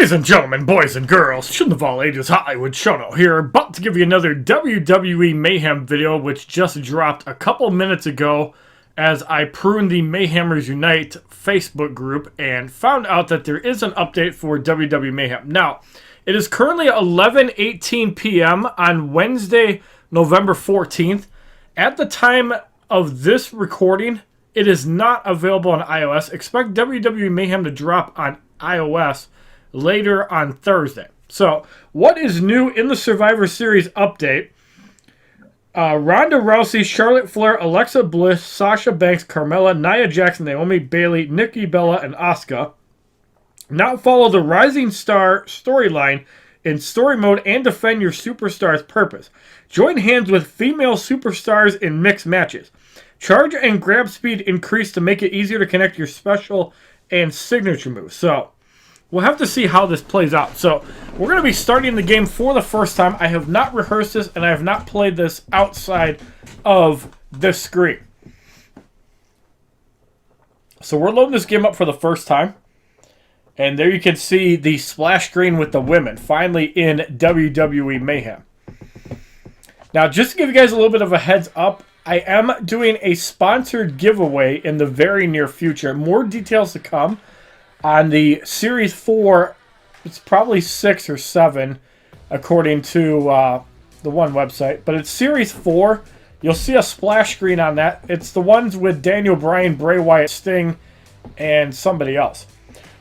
Ladies and gentlemen, boys and girls, children of all ages, HollywoodShono here, about to give you another WWE Mayhem video, which just dropped a couple minutes ago as I pruned the Mayhammers Unite Facebook group and found out that there is an update for WWE Mayhem. Now, it is currently 11:18 p.m. on Wednesday, November 14th. At the time of this recording, it is not available on iOS. Expect WWE Mayhem to drop on iOS later on Thursday. So, what is new in the Survivor Series update? Ronda Rousey, Charlotte Flair, Alexa Bliss, Sasha Banks, Carmella, Nia Jax, Naomi, Bayley, Nikki, Bella, and Asuka now follow the Rising Star storyline in story mode and defend your superstar's purpose. Join hands with female superstars in mixed matches. Charge and grab speed increase to make it easier to connect your special and signature moves. So, we'll have to see how this plays out. So, we're going to be starting the game for the first time. I have not rehearsed this, and I have not played this outside of this screen. So, we're loading this game up for the first time. And there you can see the splash screen with the women, finally in WWE Mayhem. Now, just to give you guys a little bit of a heads up, I am doing a sponsored giveaway in the very near future. More details to come on the Series 4. It's probably 6 or 7, according to the one website. But it's Series 4. You'll see a splash screen on that. It's the ones with Daniel Bryan, Bray Wyatt, Sting, and somebody else.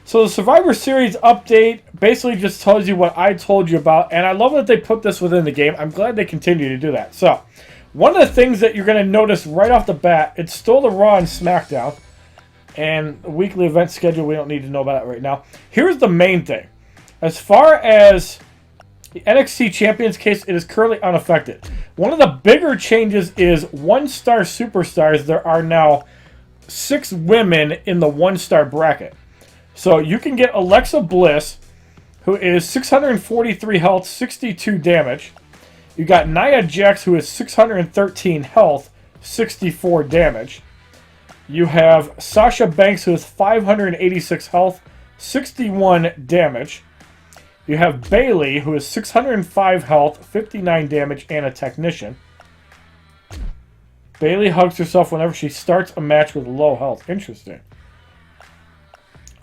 So the Survivor Series update basically just tells you what I told you about. And I love that they put this within the game. I'm glad they continue to do that. So, one of the things that you're going to notice right off the bat, it's still the Raw and Smackdown. And the weekly event schedule, we don't need to know about that right now. Here's the main thing. As far as the NXT Champions case, it is currently unaffected. One of the bigger changes is one-star superstars. There are now 6 women in the one-star bracket. So you can get Alexa Bliss, who is 643 health, 62 damage. You got Nia Jax, who is 613 health, 64 damage. You have Sasha Banks, who is 586 health, 61 damage. You have Bayley, who is 605 health, 59 damage, and a technician. Bayley hugs herself whenever she starts a match with low health. Interesting.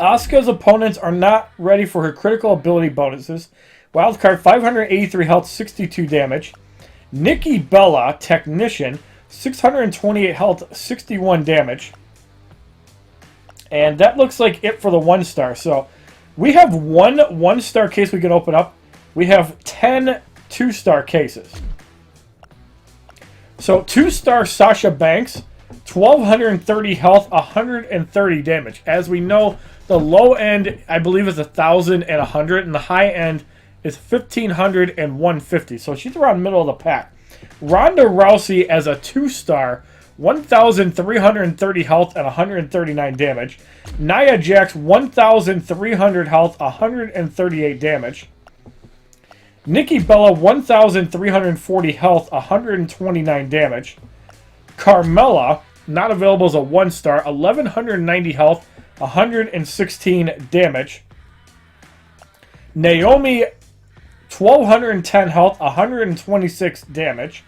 Asuka's opponents are not ready for her critical ability bonuses. Wildcard, 583 health, 62 damage. Nikki Bella, technician, 628 health, 61 damage. And that looks like it for the one-star. So, we have one star case we can open up. We have 10 two-star cases. So, 2-star Sasha Banks, 1,230 health, 130 damage. As we know, the low end, I believe, is 1,000 and 100, and the high end is 1,500 and 150. So she's around the middle of the pack. Ronda Rousey as a 2-star, 1,330 health and 139 damage. Nia Jax, 1,300 health, 138 damage. Nikki Bella, 1,340 health, 129 damage. Carmella, not available as a 1-star, 1,190 health, 116 damage. Naomi, 1,210 health, 126 damage.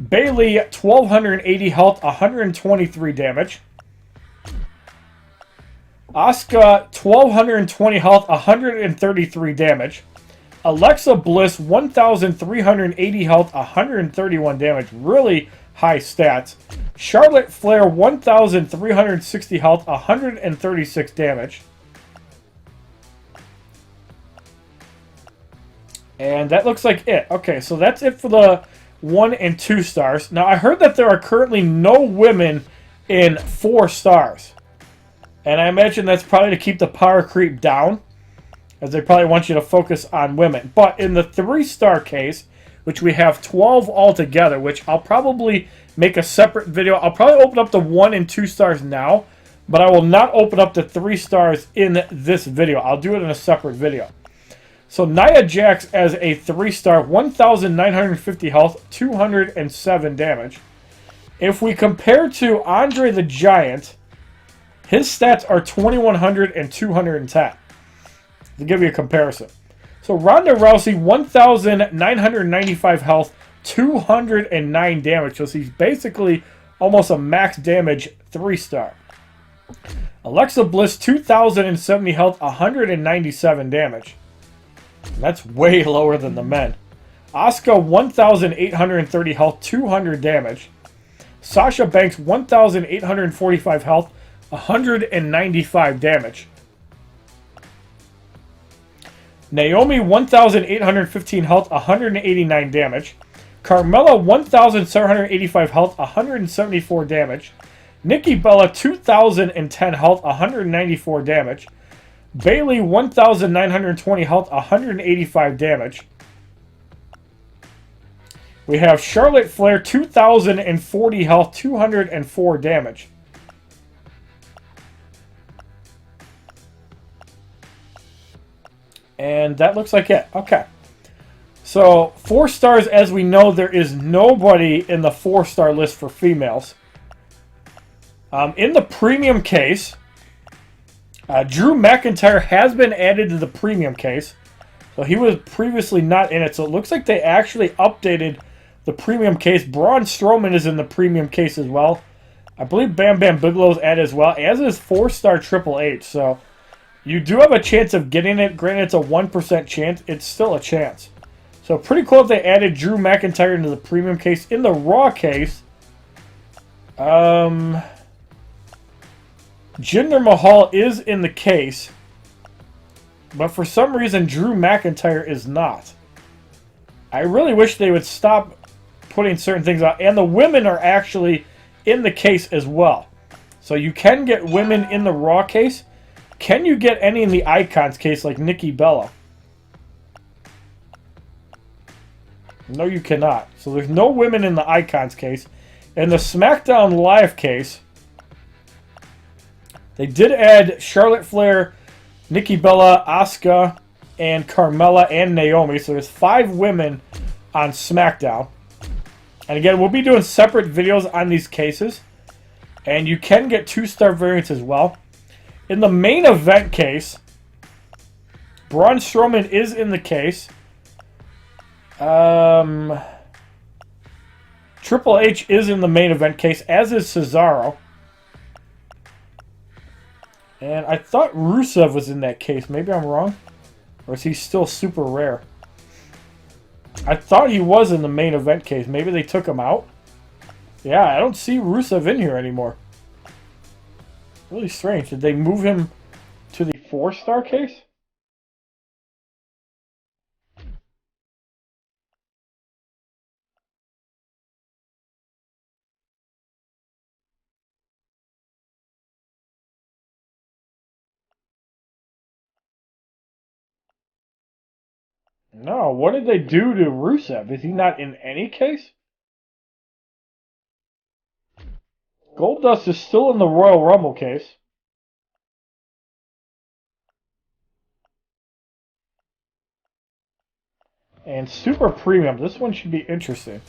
Bayley, 1,280 health, 123 damage. Asuka, 1,220 health, 133 damage. Alexa Bliss, 1,380 health, 131 damage. Really high stats. Charlotte Flair, 1,360 health, 136 damage. And that looks like it. Okay, so that's it for the 1 and 2 stars. Now, I heard that there are currently no women in 4 stars. And I imagine that's probably to keep the power creep down, as they probably want you to focus on women. But in the 3-star case, which we have 12 altogether, which I'll probably make a separate video. I'll probably open up the 1 and 2 stars now, but I will not open up the 3 stars in this video. I'll do it in a separate video. So Nia Jax as a 3-star, 1,950 health, 207 damage. If we compare to Andre the Giant, his stats are 2,100 and 210. to give you a comparison. So Ronda Rousey, 1,995 health, 209 damage. So she's basically almost a max damage 3-star. Alexa Bliss, 2,070 health, 197 damage. That's way lower than the men. Asuka, 1,830 health, 200 damage. Sasha Banks, 1,845 health, 195 damage. Naomi, 1,815 health, 189 damage. Carmella, 1,785 health, 174 damage. Nikki Bella, 2,010 health, 194 damage. Bayley, 1,920 health, 185 damage. We have Charlotte Flair, 2,040 health, 204 damage. And that looks like it. Okay. So, 4 stars, as we know, there is nobody in the 4-star list for females. In the premium case, Drew McIntyre has been added to the premium case. So he was previously not in it. So it looks like they actually updated the premium case. Braun Strowman is in the premium case as well. I believe Bam Bam Bigelow's added as well, as is 4-star Triple H. So you do have a chance of getting it. Granted, it's a 1% chance. It's still a chance. So pretty cool if they added Drew McIntyre into the premium case. In the Raw case, Jinder Mahal is in the case, but for some reason Drew McIntyre is not. I really wish they would stop putting certain things out. And the women are actually in the case as well. So you can get women in the Raw case. Can you get any in the Icons case like Nikki Bella? No, you cannot. So there's no women in the Icons case. In the SmackDown Live case, they did add Charlotte Flair, Nikki Bella, Asuka, and Carmella, and Naomi. So there's 5 women on SmackDown. And again, we'll be doing separate videos on these cases. And you can get 2-star variants as well. In the main event case, Braun Strowman is in the case. Triple H is in the main event case, as is Cesaro. And I thought Rusev was in that case. Maybe I'm wrong. Or is he still super rare? I thought he was in the main event case. Maybe they took him out? Yeah, I don't see Rusev in here anymore. Really strange. Did they move him to the 4-star case? No, what did they do to Rusev? Is he not in any case? Goldust is still in the Royal Rumble case. And Super Premium. This one should be interesting.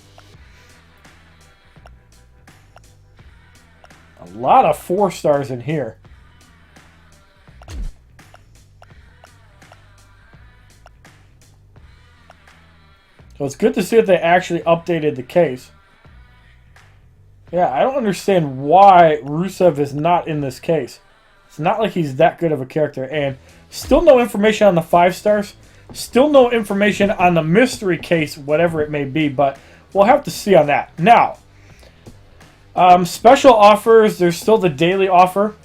A lot of 4 stars in here. So it's good to see that they actually updated the case. Yeah, I don't understand why Rusev is not in this case. It's not like he's that good of a character. And still no information on the 5 stars. Still no information on the mystery case, whatever it may be. But we'll have to see on that. Now, special offers. There's still the daily offer.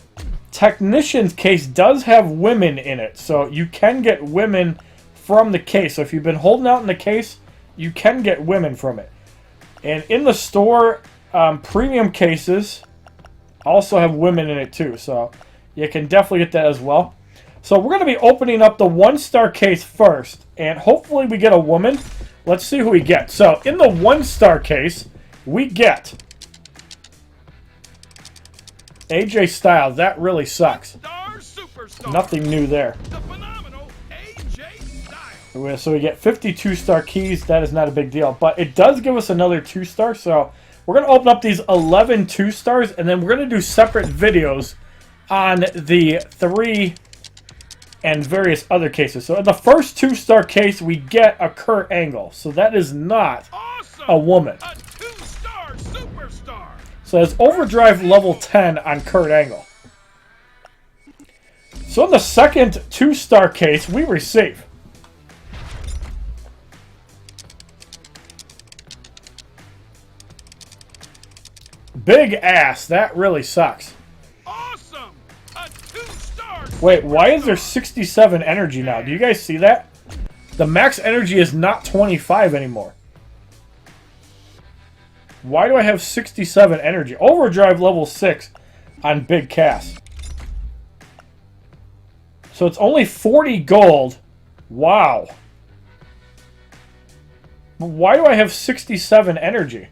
Technician's case does have women in it. So you can get women from the case. So if you've been holding out in the case, you can get women from it. And in the store, premium cases also have women in it too. So you can definitely get that as well. So we're going to be opening up the 1-star case first. And hopefully we get a woman. Let's see who we get. So in the 1-star case, we get AJ Styles. That really sucks. Nothing new there. So we get 52-star keys. That is not a big deal. But it does give us another 2-star. So we're going to open up these 11 2-stars. And then we're going to do separate videos on the 3 and various other cases. So in the first 2-star case, we get a Kurt Angle. So that is not a woman. A 2-star superstar. So that's Overdrive level 10 on Kurt Angle. So in the second 2-star case, we receive Big Ass. That really sucks. Awesome. A 2-star. Wait, why is there 67 energy now? Do you guys see that? The max energy is not 25 anymore. Why do I have 67 energy? Overdrive level 6 on Big Cass. So it's only 40 gold. Wow. Why do I have 67 energy?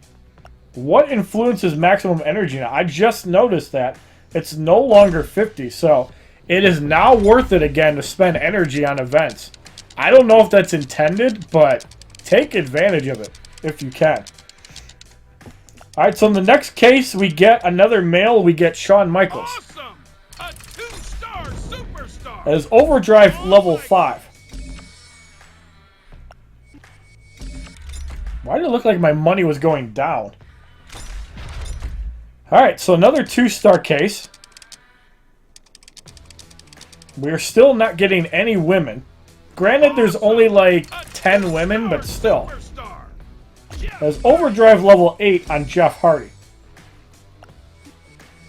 What influences maximum energy now? I just noticed that it's no longer 50. So it is now worth it again to spend energy on events. I don't know if that's intended, but take advantage of it if you can. Alright, so in the next case, we get another male. We get Shawn Michaels. Awesome. A 2-star superstar. That is Overdrive level 5. Why did it look like my money was going down? Alright, so another 2-star case. We're still not getting any women. Granted, there's only like 10 women, but still. That's Overdrive level 8 on Jeff Hardy.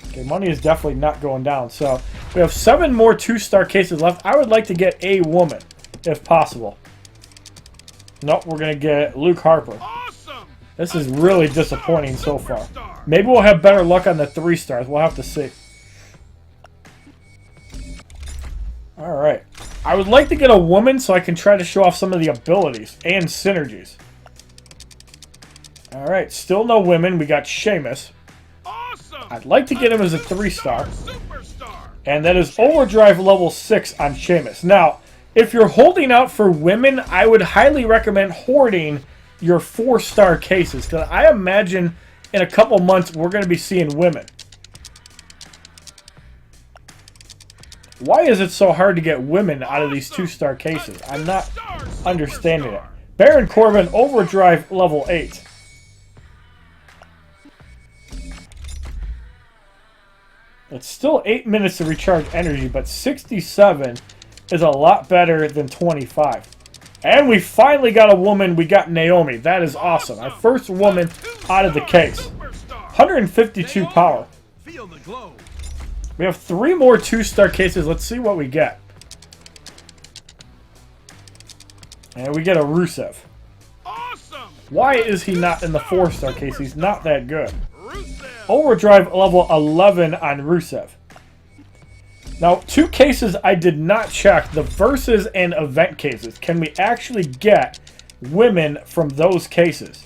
Okay, money is definitely not going down. So we have 7 more 2-star cases left. I would like to get a woman, if possible. Nope, we're going to get Luke Harper. Awesome. This is really disappointing so far. Maybe we'll have better luck on the 3-stars. We'll have to see. Alright. I would like to get a woman so I can try to show off some of the abilities and synergies. Alright, still no women. We got Sheamus. Awesome. I'd like to get him as a 3-star. Superstar. And that is Overdrive level 6 on Sheamus. Now, if you're holding out for women, I would highly recommend hoarding your 4-star cases. Because I imagine in a couple months we're going to be seeing women. Why is it so hard to get women out of these 2-star cases? I'm not understanding it. Baron Corbin, Overdrive level 8. It's still 8 minutes to recharge energy, but 67 is a lot better than 25. And we finally got a woman. We got Naomi. That is awesome. Our first woman out of the case. 152 power. Feel the glow. We have 3 more 2-star cases. Let's see what we get. And we get a Rusev. Awesome. Why is he not in the 4-star case? He's not that good. Rusev. Overdrive level 11 on Rusev. Now, 2 cases I did not check. The versus and event cases. Can we actually get women from those cases?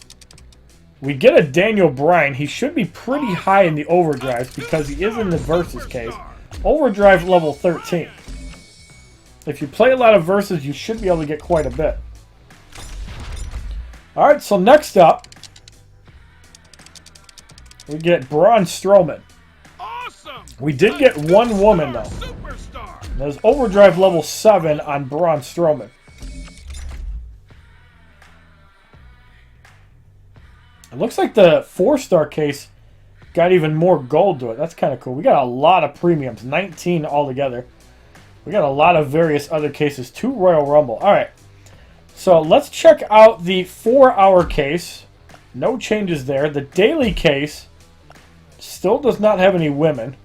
We get a Daniel Bryan. He should be pretty high in the overdrives because he is in the versus case. Overdrive level 13. If you play a lot of versus, you should be able to get quite a bit. Alright, so next up, we get Braun Strowman. Awesome. We did get 1 woman, though. Superstar. That is Overdrive level 7 on Braun Strowman. It looks like the 4-star case got even more gold to it. That's kind of cool. We got a lot of premiums, 19 altogether. We got a lot of various other cases. 2 Royal Rumble. All right. So let's check out the 4-hour case. No changes there. The daily case still does not have any women.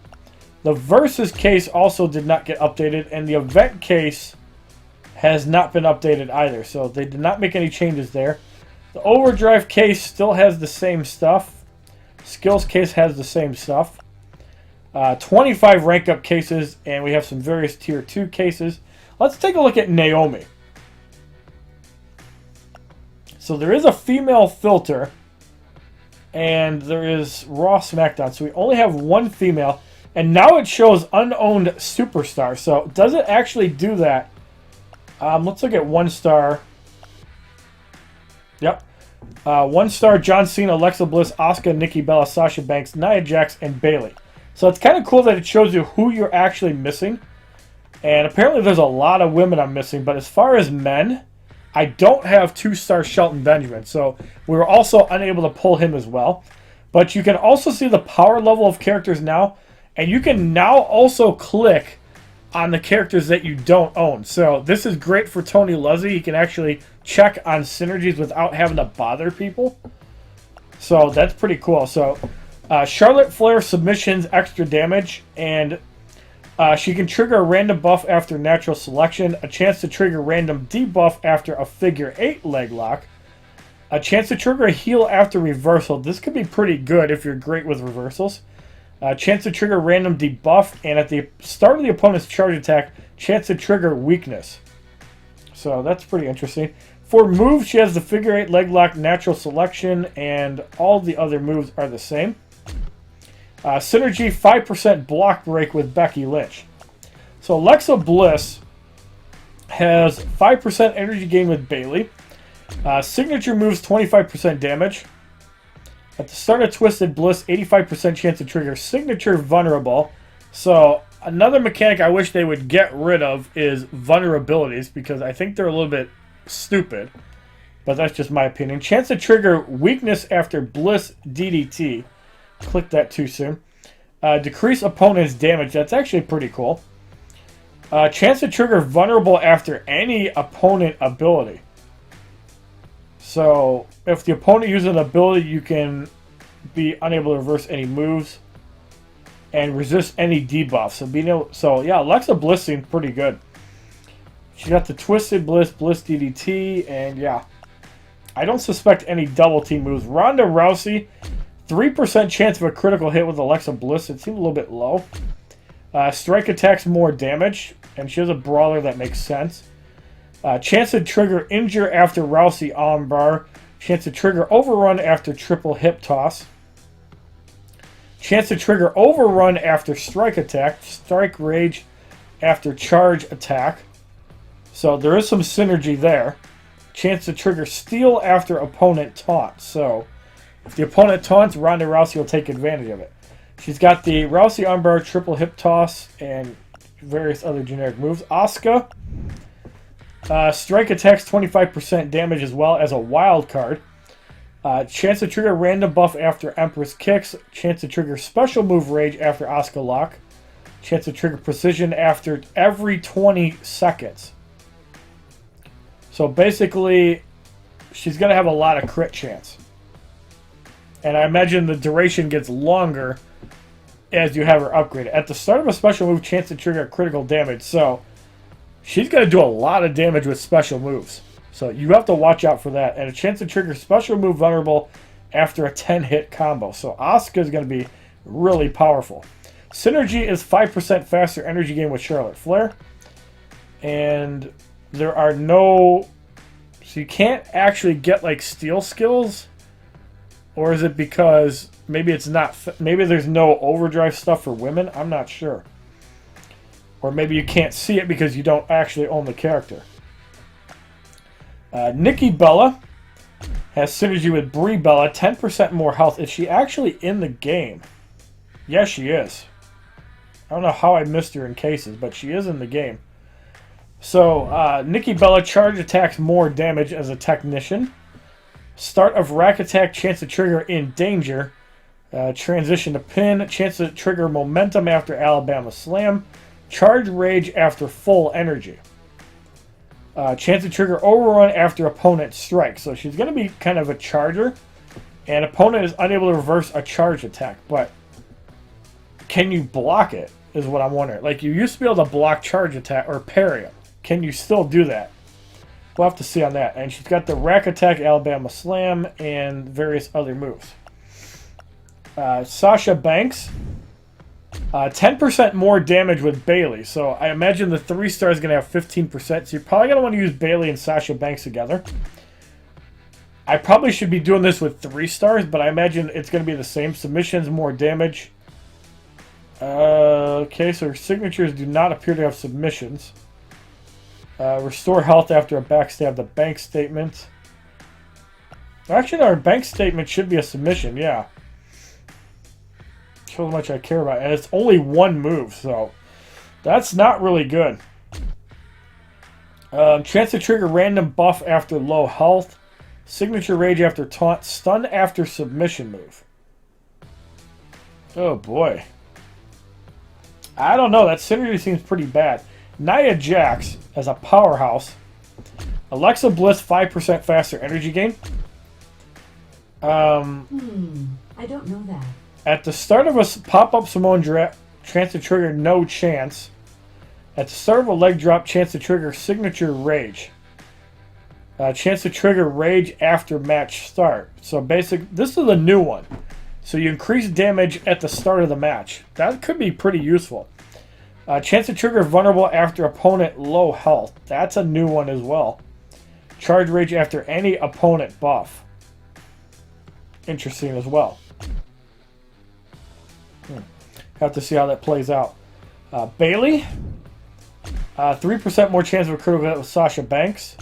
The versus case also did not get updated. And the event case has not been updated either. So they did not make any changes there. The overdrive case still has the same stuff. Skills case has the same stuff. 25 rank up cases, and we have some various tier 2 cases. Let's take a look at Naomi. So there is a female filter, and there is Raw Smackdown. So we only have 1 female, and now it shows unowned superstar. So does it actually do that? Let's look at 1-star. Yep. 1-star John Cena, Alexa Bliss, Asuka, Nikki Bella, Sasha Banks, Nia Jax, and Bayley. So it's kind of cool that it shows you who you're actually missing. And apparently there's a lot of women I'm missing. But as far as men, I don't have 2-star Shelton Benjamin. So we were also unable to pull him as well. But you can also see the power level of characters now. And you can now also click on the characters that you don't own. So this is great for Tony Luzzy. You can actually check on synergies without having to bother people. So that's pretty cool. So Charlotte Flair submissions extra damage, and she can trigger a random buff after natural selection, a chance to trigger random debuff after a figure 8 leg lock, a chance to trigger a heal after reversal. This could be pretty good if you're great with reversals. Chance to trigger random debuff, and at the start of the opponent's charge attack, chance to trigger weakness. So that's pretty interesting. For moves, she has the figure 8 leg lock, natural selection, and all the other moves are the same. Synergy 5% block break with Becky Lynch. So Alexa Bliss has 5% energy gain with Bayley. Signature moves 25% damage. At the start of Twisted Bliss, 85% chance to trigger signature vulnerable. So another mechanic I wish they would get rid of is vulnerabilities, because I think they're a little bit stupid. But that's just my opinion. Chance to trigger weakness after Bliss DDT. Click that too soon. Decrease opponent's damage. That's actually pretty cool. Chance to trigger vulnerable after any opponent ability. So if the opponent uses an ability, you can be unable to reverse any moves and resist any debuffs. So yeah, Alexa Bliss seems pretty good. She got the Twisted Bliss, Bliss DDT, and yeah, I don't suspect any double team moves. Ronda Rousey, 3% chance of a critical hit with Alexa Bliss. It seemed a little bit low. Strike attacks more damage, and she has a brawler that makes sense. Chance to trigger injure after Rousey armbar. Chance to trigger overrun after triple hip toss. Chance to trigger overrun after strike attack. Strike rage after charge attack. So there is some synergy there. Chance to trigger steal after opponent taunt. So if the opponent taunts, Ronda Rousey will take advantage of it. She's got the Rousey armbar, triple hip toss, and various other generic moves. Asuka. Strike attacks 25% damage as well as a wild card. Chance to trigger random buff after Empress kicks. Chance to trigger special move rage after Asuka lock. Chance to trigger precision after every 20 seconds. So basically, she's going to have a lot of crit chance. And I imagine the duration gets longer as you have her upgraded. At the start of a special move, chance to trigger critical damage. So she's going to do a lot of damage with special moves. So you have to watch out for that. And a chance to trigger special move vulnerable after a 10-hit combo. So Asuka is going to be really powerful. Synergy is 5% faster energy gain with Charlotte Flair. And there are no... So you can't actually get like steal skills. Or is it because maybe it's not... Maybe there's no overdrive stuff for women? I'm not sure. Or maybe you can't see it because you don't actually own the character. Nikki Bella has synergy with Brie Bella. 10% more health. Is she actually in the game? Yes, she is. I don't know how I missed her in cases, but she is in the game. So, Nikki Bella charge attacks more damage as a technician. Start of rack attack, chance to trigger in danger. Transition to pin, chance to trigger momentum after Alabama Slam. Charge rage after full energy. Chance to trigger overrun after opponent strike. So she's going to be kind of a charger. And opponent is unable to reverse a charge attack. But can you block it is what I'm wondering. Like you used to be able to block charge attack or parry it. Can you still do that? We'll have to see on that. And she's got the rack attack, Alabama Slam, and various other moves. Sasha Banks. 10% more damage with Bayley. So I imagine the 3-star is going to have 15%. So you're probably going to want to use Bayley and Sasha Banks together. I probably should be doing this with 3 stars, but I imagine it's going to be the same. Submissions, more damage. Okay, so her signatures do not appear to have submissions. Restore health after a backstab. The bank statement. Actually, our bank statement should be a submission, yeah. Show how much I care about it. And it's only one move, so that's not really good. Chance to trigger random buff after low health. Signature rage after taunt. Stun after submission move. Oh boy. I don't know. That synergy seems pretty bad. Nia Jax as a powerhouse. Alexa Bliss 5% faster energy gain. I don't know that. At the start of a pop-up Samoan drop, chance to trigger no chance. At the start of a leg drop, chance to trigger signature rage. Chance to trigger rage after match start. So this is a new one. So you increase damage at the start of the match. That could be pretty useful. Chance to trigger vulnerable after opponent low health. That's a new one as well. Charge rage after any opponent buff. Interesting as well. Have to see how that plays out. Bayley. 3% more chance of a critical hit with Sasha Banks.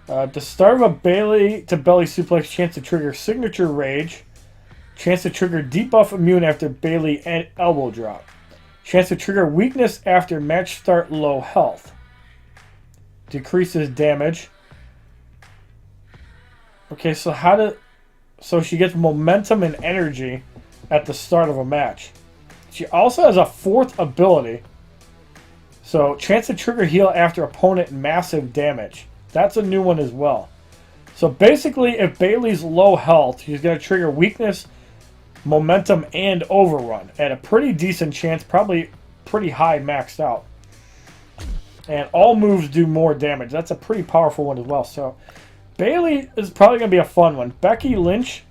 The start of a Bayley to belly suplex, chance to trigger signature rage. Chance to trigger debuff immune after Bayley and elbow drop. Chance to trigger weakness after match start low health. Decreases damage. Okay, so she gets momentum and energy at the start of a match. She also has a fourth ability. So chance to trigger heal after opponent massive damage. That's a new one as well. So basically, if Bayley's low health, she's going to trigger weakness, momentum, and overrun at a pretty decent chance, probably pretty high maxed out. And all moves do more damage. That's a pretty powerful one as well. So Bayley is probably going to be a fun one. Becky Lynch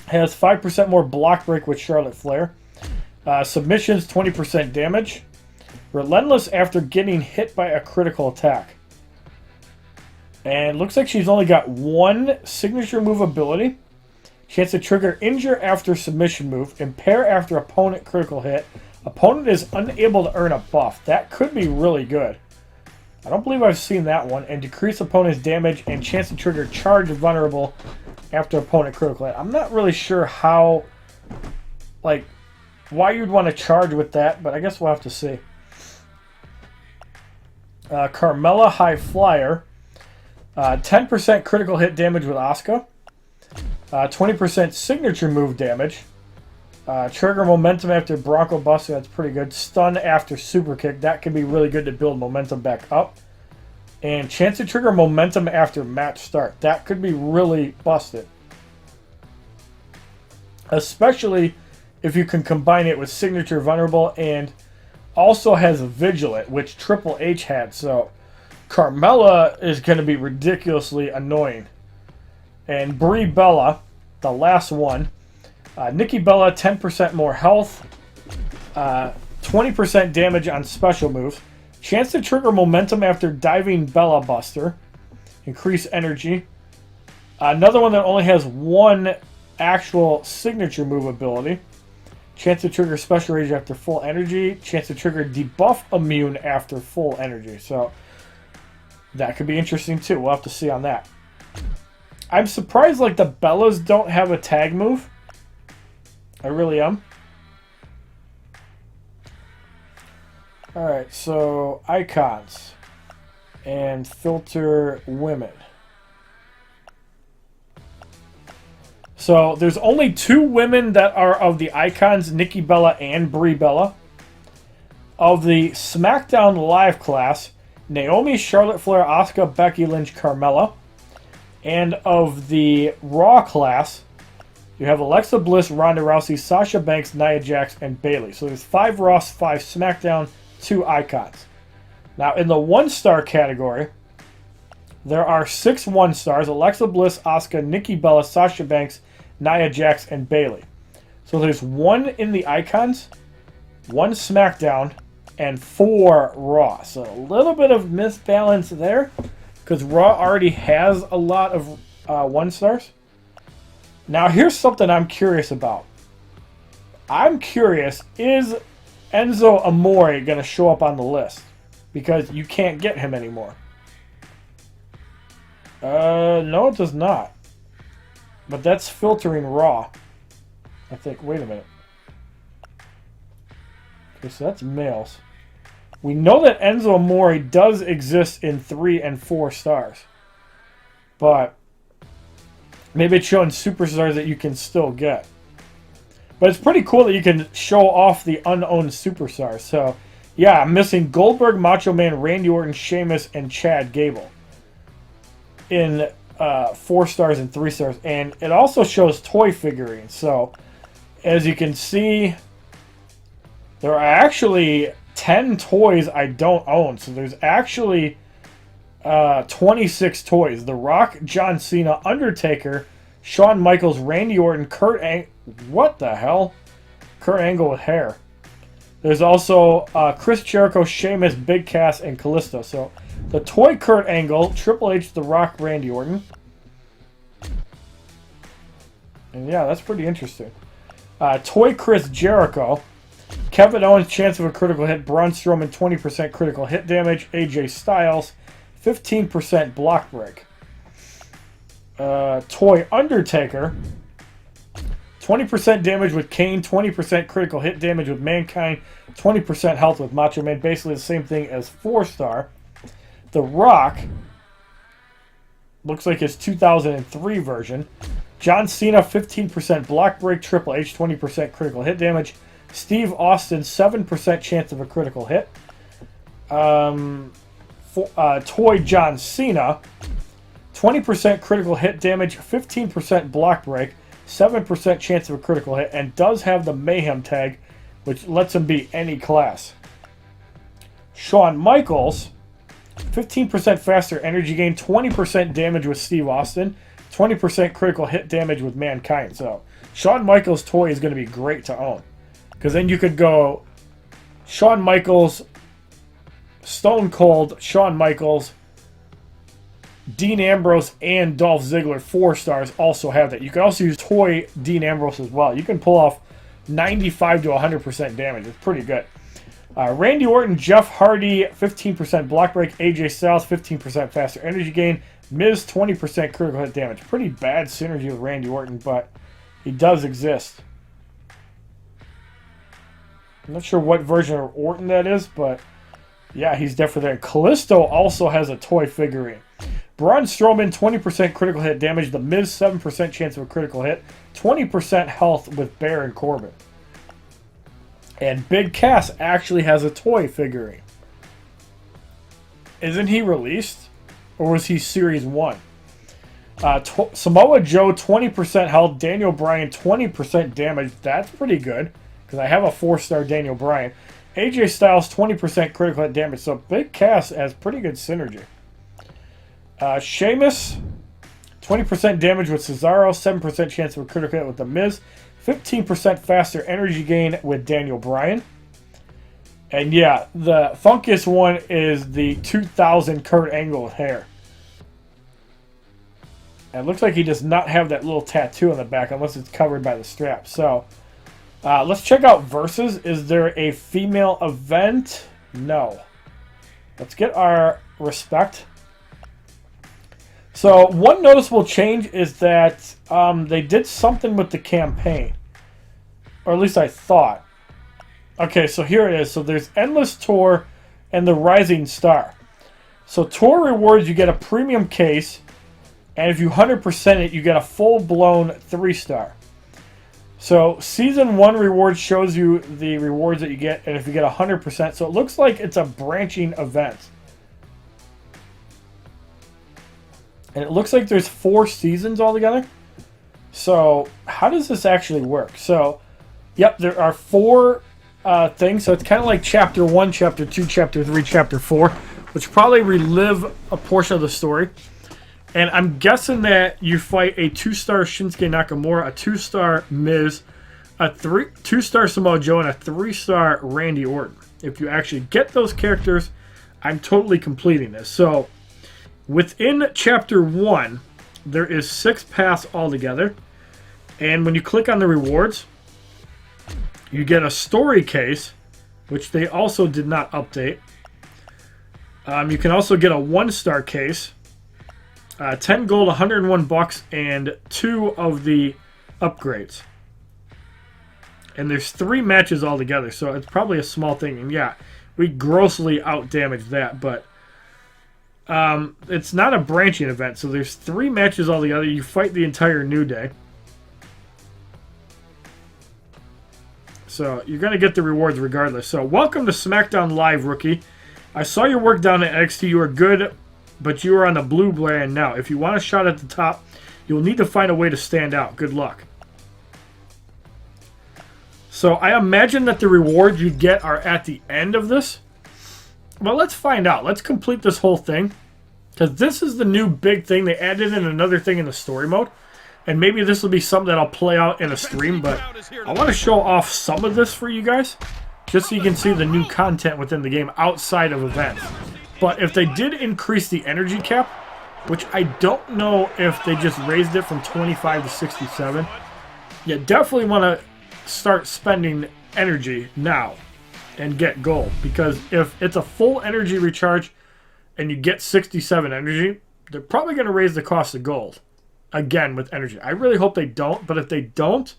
has 5% more block break with Charlotte Flair. Submissions, 20% damage. Relentless after getting hit by a critical attack. And looks like she's only got one signature move ability. Chance to trigger injure after submission move. Impair after opponent critical hit. Opponent is unable to earn a buff. That could be really good. I don't believe I've seen that one. And decrease opponent's damage and chance to trigger charge vulnerable after opponent critical hit. I'm not really sure how, why you'd want to charge with that, but I guess we'll have to see. Carmella High Flyer. 10% critical hit damage with Asuka. 20% signature move damage. Trigger momentum after Bronco Buster. That's pretty good. Stun after super kick. That could be really good to build momentum back up. And chance to trigger momentum after match start. That could be really busted. Especially if you can combine it with signature vulnerable and also has vigilant, which Triple H had. So Carmella is going to be ridiculously annoying. And Brie Bella, the last one. Nikki Bella, 10% more health. 20% damage on special moves. Chance to trigger momentum after diving Bella Buster. Increase energy. Another one that only has one actual signature move ability. Chance to trigger special rage after full energy. Chance to trigger debuff immune after full energy. So that could be interesting too. We'll have to see on that. I'm surprised the Bellas don't have a tag move. I really am. Alright, so icons. And filter women. So there's only two women that are of the icons, Nikki Bella and Brie Bella. Of the Smackdown Live class, Naomi, Charlotte Flair, Asuka, Becky Lynch, Carmella. And of the Raw class, you have Alexa Bliss, Ronda Rousey, Sasha Banks, Nia Jax, and Bayley. So there's 5 Raw, 5 Smackdown, 2 icons. Now in the 1-star category, there are 6 1-stars, Alexa Bliss, Asuka, Nikki Bella, Sasha Banks, Nia Jax, and Bayley. So there's 1 in the icons, 1 SmackDown, and 4 Raw. So a little bit of misbalance there, because Raw already has a lot of 1-stars. Now here's something I'm curious about. I'm curious, is Enzo Amore going to show up on the list? Because you can't get him anymore. No, it does not. But that's filtering Raw. I think, wait a minute. Okay, so that's males. We know that Enzo Amore does exist in 3 and 4 stars. But maybe it's showing superstars that you can still get. But it's pretty cool that you can show off the unowned superstars. So, yeah, I'm missing Goldberg, Macho Man, Randy Orton, Sheamus, and Chad Gable in 4 stars and 3 stars. And it also shows toy figurines. So, as you can see, there are actually 10 toys I don't own. So, there's actually 26 toys. The Rock, John Cena, Undertaker, Shawn Michaels, Randy Orton, Kurt Angle. What the hell? Kurt Angle with hair. There's also Chris Jericho, Sheamus, Big Cass, and Kalisto. So the toy Kurt Angle, Triple H, The Rock, Randy Orton. And yeah, that's pretty interesting. Toy Chris Jericho, Kevin Owens, chance of a critical hit. Braun Strowman, 20% critical hit damage. AJ Styles, 15% block break. Toy Undertaker, 20% damage with Kane, 20% critical hit damage with Mankind, 20% health with Macho Man. Basically the same thing as 4-star. The Rock, looks like his 2003 version. John Cena, 15% block break. Triple H, 20% critical hit damage. Steve Austin, 7% chance of a critical hit. Toy John Cena, 20% critical hit damage, 15% block break, 7% chance of a critical hit, and does have the Mayhem tag, which lets him be any class. Shawn Michaels, 15% faster energy gain, 20% damage with Steve Austin, 20% critical hit damage with Mankind. So Shawn Michaels' toy is going to be great to own. Because then you could go Shawn Michaels, Stone Cold, Shawn Michaels, Dean Ambrose, and Dolph Ziggler, 4 stars, also have that. You can also use toy Dean Ambrose as well. You can pull off 95 to 100% damage. It's pretty good. Randy Orton, Jeff Hardy, 15% block break. AJ Styles, 15% faster energy gain. Miz, 20% critical hit damage. Pretty bad synergy with Randy Orton, but he does exist. I'm not sure what version of Orton that is, but yeah, he's definitely there. Kalisto also has a toy figurine. Braun Strowman, 20% critical hit damage. The Miz, 7% chance of a critical hit. 20% health with Baron Corbin. And Big Cass actually has a toy figurine. Isn't he released? Or was he Series 1? Samoa Joe, 20% health. Daniel Bryan, 20% damage. That's pretty good. Because I have a 4-star Daniel Bryan. AJ Styles, 20% critical hit damage. So Big Cass has pretty good synergy. Sheamus, 20% damage with Cesaro, 7% chance of a critical hit with The Miz, 15% faster energy gain with Daniel Bryan. And yeah, the funkiest one is the 2000 Kurt Angle with hair. And it looks like he does not have that little tattoo on the back unless it's covered by the strap. So, let's check out Versus. Is there a female event? No. Let's get our respect. So, one noticeable change is that they did something with the campaign. Or at least I thought. Okay, so here it is. So, there's Endless Tour and the Rising Star. So, Tour rewards, you get a premium case. And if you 100% it, you get a full-blown 3-star. So, Season 1 rewards shows you the rewards that you get. And if you get 100%. So, it looks like it's a branching event. And it looks like there's 4 seasons altogether. So, how does this actually work? So, yep, there are 4 things. So, it's kind of like Chapter 1, Chapter 2, Chapter 3, Chapter 4. Which probably relive a portion of the story. And I'm guessing that you fight a 2-star Shinsuke Nakamura, a 2-star Miz, a 2-star Samoa Joe, and a 3-star Randy Orton. If you actually get those characters, I'm totally completing this. So, within Chapter 1, there is 6 paths altogether. And when you click on the rewards, you get a story case, which they also did not update. You can also get a 1-star case, 10 gold, 101 bucks, and 2 of the upgrades. And there's 3 matches altogether, so it's probably a small thing. And yeah, We grossly out-damaged that, but it's not a branching event, so there's 3 matches altogether. You fight the entire New Day. So you're going to get the rewards regardless. So welcome to SmackDown Live, rookie. I saw your work down at NXT. You are good, but you are on the blue brand now. If you want a shot at the top, you'll need to find a way to stand out. Good luck. So I imagine that the rewards you get are at the end of this. Well, let's find out. Let's complete this whole thing. Because this is the new big thing. They added in another thing in the story mode. And maybe this will be something that I'll play out in a stream. But I want to show off some of this for you guys. Just so you can see the new content within the game outside of events. But if they did increase the energy cap, which I don't know if they just raised it from 25 to 67. You definitely want to start spending energy now and get gold. Because if it's a full energy recharge and you get 67 energy, they're probably going to raise the cost of gold. Again, with energy. I really hope they don't, but if they don't,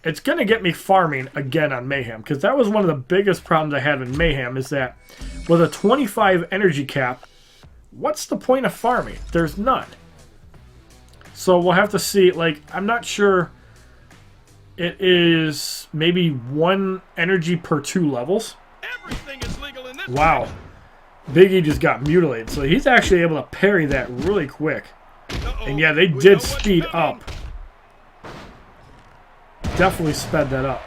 it's going to get me farming again on Mayhem. Because that was one of the biggest problems I had in Mayhem, is that with a 25 energy cap, what's the point of farming? There's none. So we'll have to see. Like, I'm not sure. It is maybe 1 energy per 2 levels. Everything is legal in this. Wow. Big E just got mutilated. So he's actually able to parry that really quick. And yeah, they did speed up. Definitely sped that up.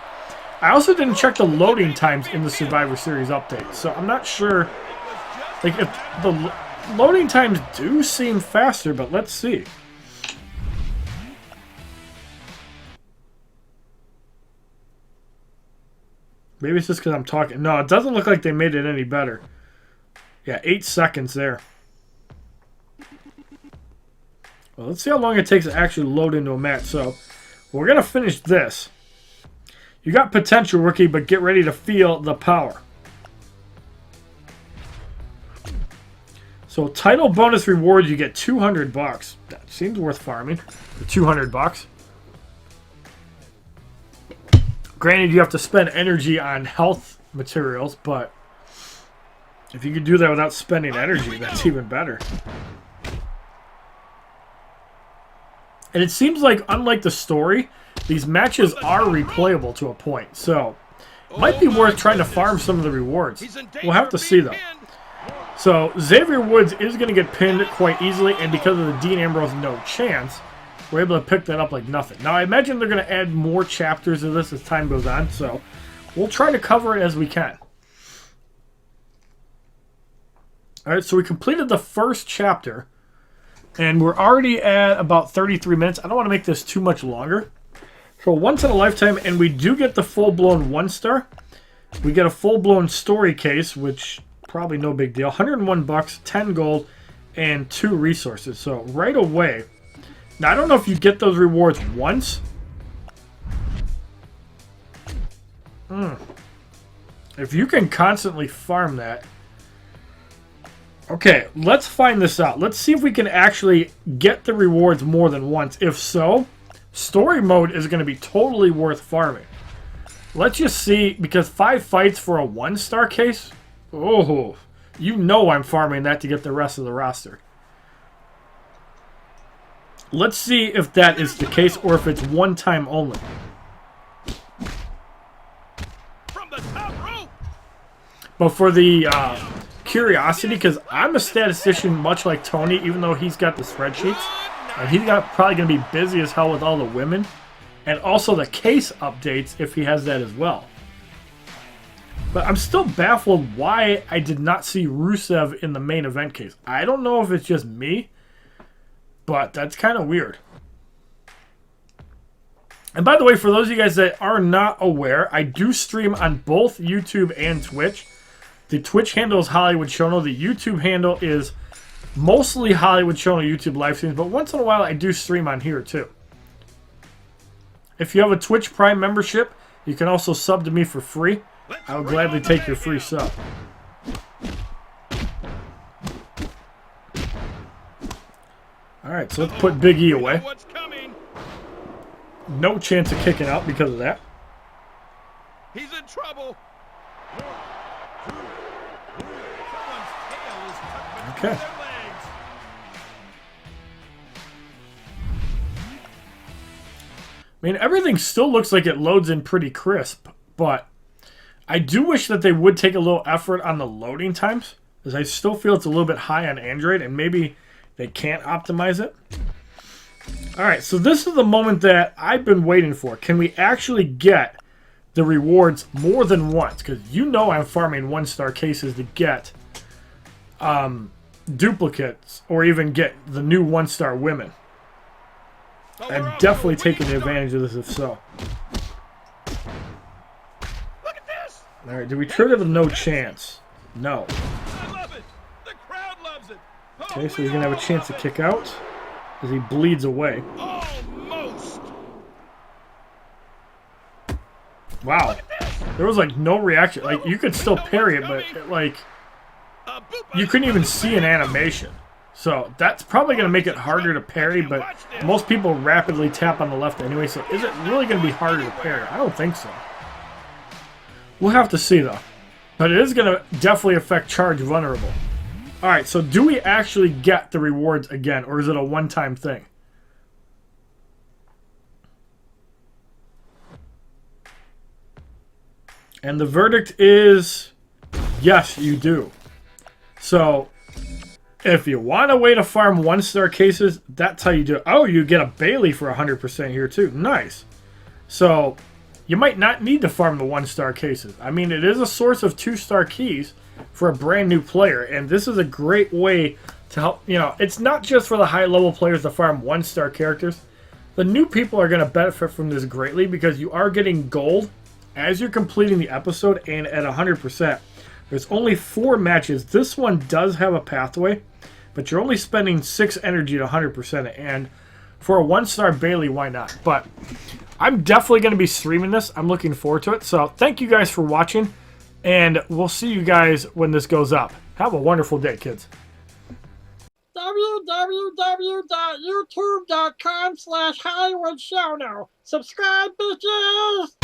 I also didn't check the loading times in the Survivor Series update. So I'm not sure. Like, if the loading times do seem faster, but let's see. Maybe it's just because I'm talking. No, it doesn't look like they made it any better. Yeah, 8 seconds there. Well, let's see how long it takes to actually load into a match. So, we're going to finish this. You got potential, rookie, but get ready to feel the power. So, title bonus rewards, you get 200 bucks. That seems worth farming for 200 bucks. Granted, you have to spend energy on health materials, but if you could do that without spending energy, that's even better. And it seems like, unlike the story, these matches are replayable to a point. So, it might be worth trying to farm some of the rewards. We'll have to see, though. So, Xavier Woods is going to get pinned quite easily, and because of the Dean Ambrose no chance, we're able to pick that up like nothing. Now, I imagine they're going to add more chapters of this as time goes on, so we'll try to cover it as we can. Alright, so we completed the first chapter, and we're already at about 33 minutes. I don't want to make this too much longer. So, once in a lifetime, and we do get the full-blown 1-star. We get a full-blown story case, which probably no big deal. 101 bucks, 10 gold, and 2 resources. So, right away. Now, I don't know if you get those rewards once. If you can constantly farm that. Okay, let's find this out. Let's see if we can actually get the rewards more than once. If so, story mode is going to be totally worth farming. Let's just see, because 5 fights for a 1-star case? Oh, you know I'm farming that to get the rest of the roster. Let's see if that is the case or if it's one time only. From the top rope. But for the curiosity, because I'm a statistician much like Tony, even though he's got the spreadsheets, and he's probably going to be busy as hell with all the women, and also the case updates if he has that as well. But I'm still baffled why I did not see Rusev in the main event case. I don't know if it's just me, but that's kind of weird. And by the way, for those of you guys that are not aware, I do stream on both YouTube and Twitch. The Twitch handle is HollywoodShono. The YouTube handle is mostly HollywoodShono YouTube live streams, but once in a while I do stream on here too. If you have a Twitch Prime membership, you can also sub to me for free. I will gladly take your free sub. Alright, so let's put Big E away. No chance of kicking out because of that. He's in trouble. Okay. Their legs. I mean, everything still looks like it loads in pretty crisp, but I do wish that they would take a little effort on the loading times, because I still feel it's a little bit high on Android, and maybe they can't optimize it. Alright, so this is the moment that I've been waiting for. Can we actually get the rewards more than once? Because you know I'm farming 1-star cases to get duplicates, or even get the new 1-star women. I'm definitely taking advantage of this if so. Look at this. Alright, do we trigger the no chance? No. I love it. The crowd loves it. Okay, so he's going to have a chance to kick out as he bleeds away. Almost. Wow. There was like no reaction. Like, you could still parry it, but like, you couldn't even see an animation. So that's probably going to make it harder to parry, but most people rapidly tap on the left anyway, so is it really going to be harder to parry? I don't think so. We'll have to see, though. But it is going to definitely affect charge vulnerable. Alright, so do we actually get the rewards again, or is it a one-time thing? And the verdict is, yes, you do. So, if you want a way to farm 1-star cases, that's how you do it. Oh, you get a Bayley for 100% here too. Nice. So, you might not need to farm the 1-star cases. I mean, it is a source of 2-star keys for a brand new player, and this is a great way to help. You know, it's not just for the high-level players to farm 1-star characters. The new people are going to benefit from this greatly because you are getting gold as you're completing the episode, and at 100%. There's only 4 matches. This one does have a pathway, but you're only spending 6 energy at 100%. And for a 1-star Bayley, why not? But I'm definitely going to be streaming this. I'm looking forward to it. So thank you guys for watching, and we'll see you guys when this goes up. Have a wonderful day, kids. www.youtube.com/HollywoodShono. Subscribe, bitches!